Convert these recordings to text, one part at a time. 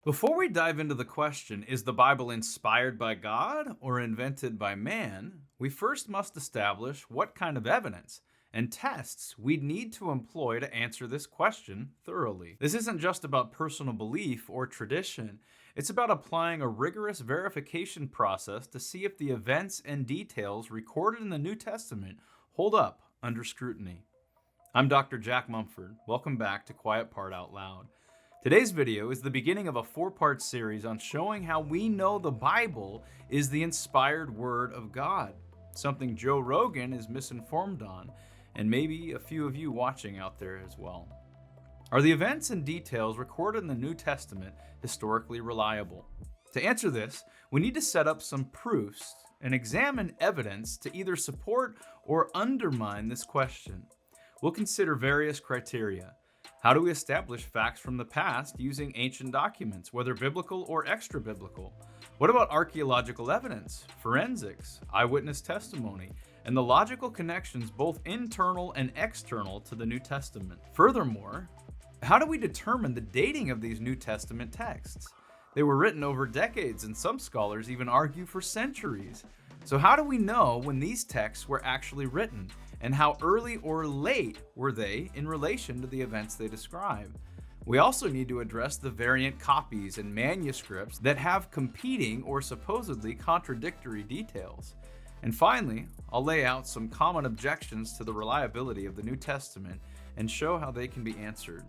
Before we dive into the question, is the Bible inspired by God or invented by man? We first must establish what kind of evidence and tests we'd need to employ to answer this question thoroughly. This isn't just about personal belief or tradition, it's about applying a rigorous verification process to see if the events and details recorded in the New Testament hold up under scrutiny. I'm Dr. Jack Mumford. Welcome back to Quiet Part Out Loud. Today's video is the beginning of a four-part series on showing how we know the Bible is the inspired Word of God, something Joe Rogan is misinformed on, and maybe a few of you watching out there as well. Are the events and details recorded in the New Testament historically reliable? To answer this, we need to set up some proofs and examine evidence to either support or undermine this question. We'll consider various criteria. How do we establish facts from the past using ancient documents, whether biblical or extra-biblical? What about archaeological evidence, forensics, eyewitness testimony, and the logical connections both internal and external to the New Testament? Furthermore, how do we determine the dating of these New Testament texts? They were written over decades, and some scholars even argue for centuries. So how do we know when these texts were actually written? And how early or late were they in relation to the events they describe? We also need to address the variant copies and manuscripts that have competing or supposedly contradictory details. And finally, I'll lay out some common objections to the reliability of the New Testament and show how they can be answered.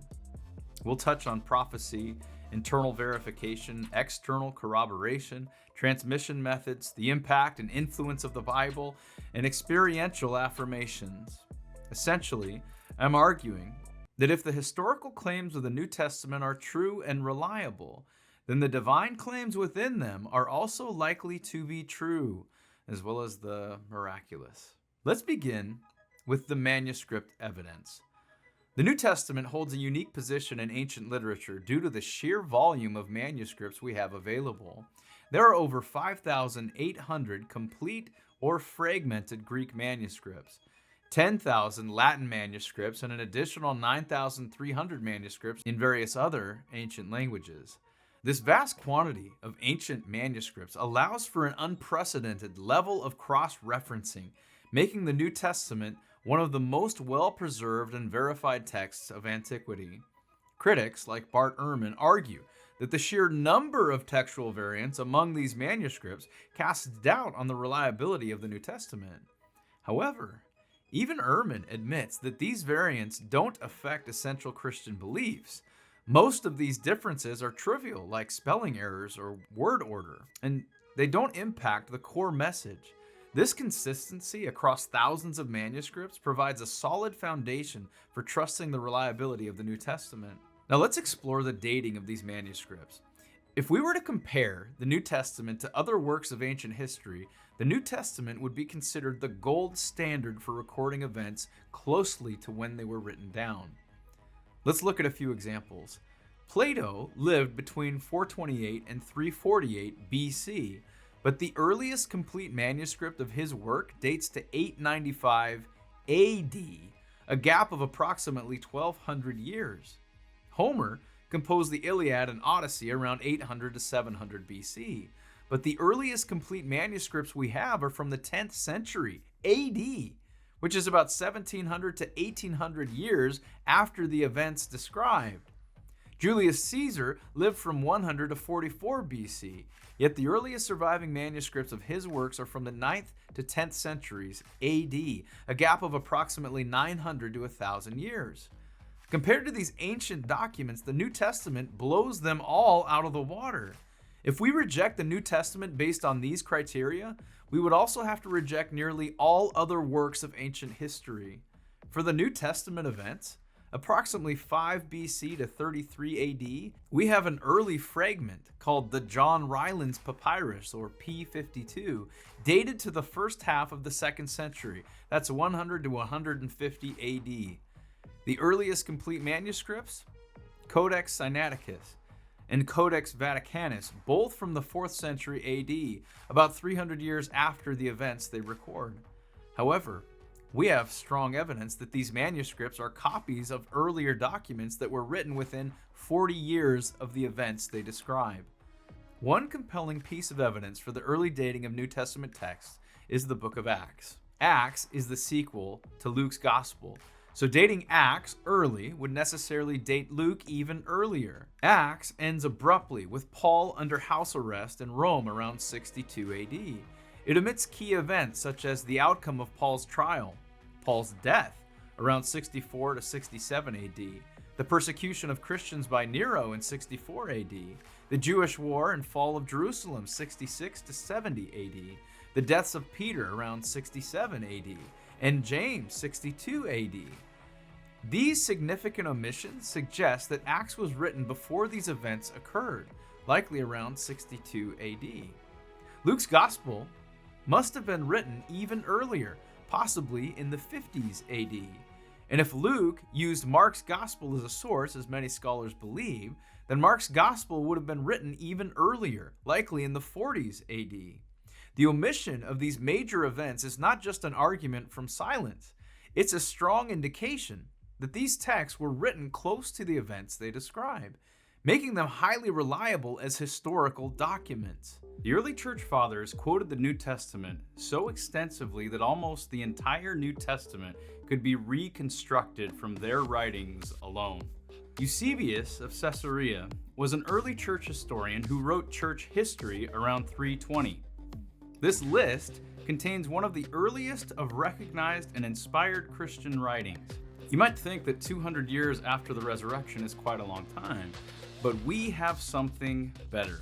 We'll touch on prophecy, internal verification, external corroboration, transmission methods, the impact and influence of the Bible, and experiential affirmations. Essentially, I'm arguing that if the historical claims of the New Testament are true and reliable, then the divine claims within them are also likely to be true, as well as the miraculous. Let's begin with the manuscript evidence. The New Testament holds a unique position in ancient literature due to the sheer volume of manuscripts we have available. There are over 5,800 complete or fragmented Greek manuscripts, 10,000 Latin manuscripts, and an additional 9,300 manuscripts in various other ancient languages. This vast quantity of ancient manuscripts allows for an unprecedented level of cross-referencing, making the New Testament one of the most well-preserved and verified texts of antiquity. Critics like Bart Ehrman argue that the sheer number of textual variants among these manuscripts casts doubt on the reliability of the New Testament. However, even Ehrman admits that these variants don't affect essential Christian beliefs. Most of these differences are trivial, like spelling errors or word order, and they don't impact the core message. This consistency across thousands of manuscripts provides a solid foundation for trusting the reliability of the New Testament. Now let's explore the dating of these manuscripts. If we were to compare the New Testament to other works of ancient history, the New Testament would be considered the gold standard for recording events closely to when they were written down. Let's look at a few examples. Plato lived between 428 and 348 BC, but the earliest complete manuscript of his work dates to 895 AD, a gap of approximately 1,200 years. Homer composed the Iliad and Odyssey around 800 to 700 BC, but the earliest complete manuscripts we have are from the 10th century AD, which is about 1700 to 1800 years after the events described. Julius Caesar lived from 100 to 44 BC, yet the earliest surviving manuscripts of his works are from the 9th to 10th centuries AD, a gap of approximately 900 to 1,000 years. Compared to these ancient documents, the New Testament blows them all out of the water. If we reject the New Testament based on these criteria, we would also have to reject nearly all other works of ancient history. For the New Testament events, approximately 5 BC to 33 AD, we have an early fragment called the John Rylands Papyrus, or P52, dated to the first half of the 2nd century. That's 100 to 150 AD. The earliest complete manuscripts, Codex Sinaiticus and Codex Vaticanus, both from the 4th century AD, about 300 years after the events they record. However, We have strong evidence that these manuscripts are copies of earlier documents that were written within 40 years of the events they describe. One compelling piece of evidence for the early dating of New Testament texts is the book of Acts. Acts is the sequel to Luke's Gospel, so dating Acts early would necessarily date Luke even earlier. Acts ends abruptly with Paul under house arrest in Rome around 62 AD. It omits key events such as the outcome of Paul's trial, Paul's death around 64 to 67 AD, the persecution of Christians by Nero in 64 AD, the Jewish War and fall of Jerusalem 66 to 70 AD, the deaths of Peter around 67 AD, and James 62 AD. These significant omissions suggest that Acts was written before these events occurred, likely around 62 AD. Luke's Gospel must have been written even earlier, possibly in the 50s AD. And if Luke used Mark's Gospel as a source, as many scholars believe, then Mark's Gospel would have been written even earlier, likely in the 40s AD. The omission of these major events is not just an argument from silence. It's a strong indication that these texts were written close to the events they describe, making them highly reliable as historical documents. The early church fathers quoted the New Testament so extensively that almost the entire New Testament could be reconstructed from their writings alone. Eusebius of Caesarea was an early church historian who wrote church history around 320. This list contains one of the earliest of recognized and inspired Christian writings. You might think that 200 years after the resurrection is quite a long time, but we have something better.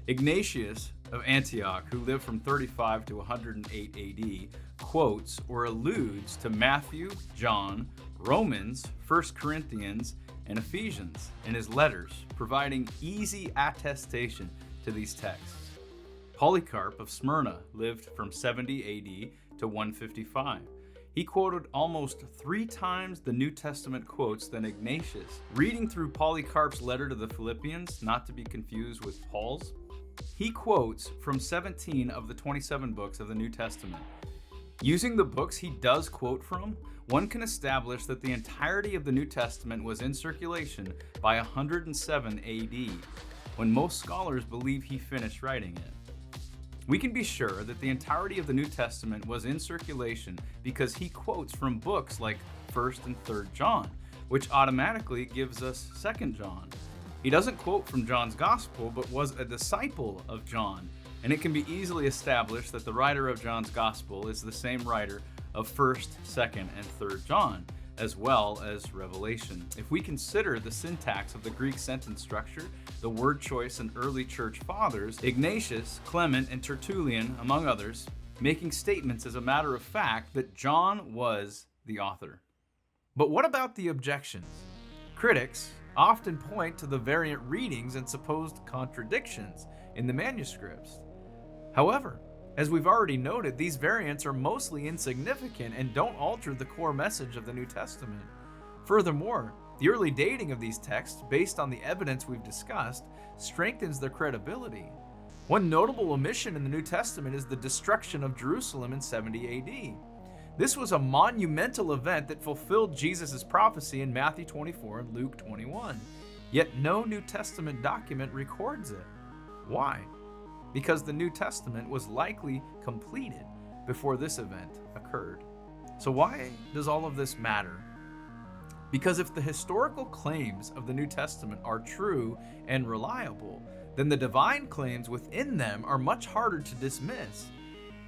Ignatius of Antioch, who lived from 35 to 108 AD, quotes or alludes to Matthew, John, Romans, 1 Corinthians, and Ephesians in his letters, providing easy attestation to these texts. Polycarp of Smyrna lived from 70 AD to 155. He quoted almost 3 times the New Testament quotes than Ignatius. Reading through Polycarp's letter to the Philippians, not to be confused with Paul's, he quotes from 17 of the 27 books of the New Testament. Using the books he does quote from, one can establish that the entirety of the New Testament was in circulation by 107 AD, when most scholars believe he finished writing it. We can be sure that the entirety of the New Testament was in circulation because he quotes from books like 1st and 3rd John, which automatically gives us 2nd John. He doesn't quote from John's Gospel, but was a disciple of John, and it can be easily established that the writer of John's Gospel is the same writer of 1st, 2nd, and 3rd John, as well as Revelation. If we consider the syntax of the Greek sentence structure, the word choice in early church fathers, Ignatius, Clement, and Tertullian, among others, making statements as a matter of fact that John was the author. But what about the objections? Critics often point to the variant readings and supposed contradictions in the manuscripts. However, as we've already noted, these variants are mostly insignificant and don't alter the core message of the New Testament. Furthermore, the early dating of these texts, based on the evidence we've discussed, strengthens their credibility. One notable omission in the New Testament is the destruction of Jerusalem in 70 AD. This was a monumental event that fulfilled Jesus' prophecy in Matthew 24 and Luke 21. Yet no New Testament document records it. Why? Because the New Testament was likely completed before this event occurred. So why does all of this matter? Because if the historical claims of the New Testament are true and reliable, then the divine claims within them are much harder to dismiss.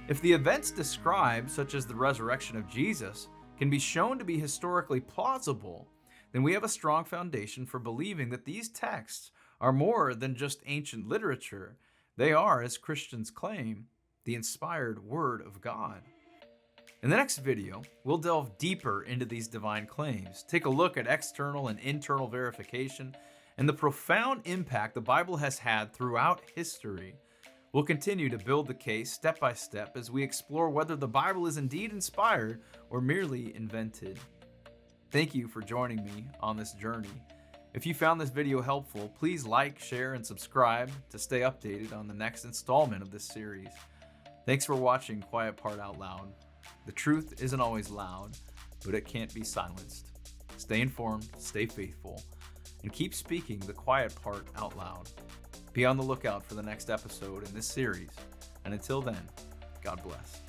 If the events described, such as the resurrection of Jesus, can be shown to be historically plausible, then we have a strong foundation for believing that these texts are more than just ancient literature. They are, as Christians claim, the inspired Word of God. In the next video, we'll delve deeper into these divine claims, take a look at external and internal verification, and the profound impact the Bible has had throughout history. We'll continue to build the case step by step as we explore whether the Bible is indeed inspired or merely invented. Thank you for joining me on this journey. If you found this video helpful, please like, share, and subscribe to stay updated on the next installment of this series. Thanks for watching Quiet Part Out Loud. The truth isn't always loud, but it can't be silenced. Stay informed, stay faithful, and keep speaking the quiet part out loud. Be on the lookout for the next episode in this series, and until then, God bless.